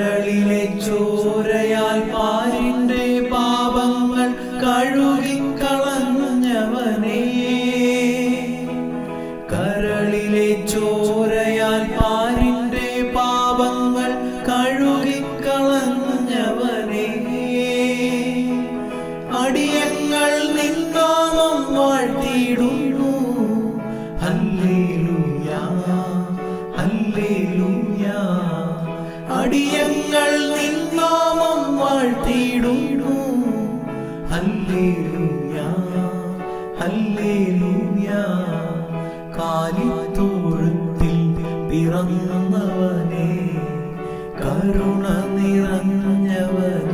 കരളിലെ ചോരയാൽ പാരിന്റെ പാപങ്ങൾ കഴുകിക്കളഞ്ഞവനേ, കരളിലെ ചോരയാൽ പാരിന്റെ പാപങ്ങൾ കഴുകിക്കളഞ്ഞവനേ, അടിയങ്ങൾ നിന്നാമം വാഴ്ത്തിയിടുന്നു. Hallelujah hallelujah. അടിയങ്ങൾ നിന്നാമം വാഴ്ത്തിയിടുന്നു. Hallelujah hallelujah. കാലിത്തൊഴുത്തിൽ പിറന്നവനേ, കരുണ നിറഞ്ഞവനേ,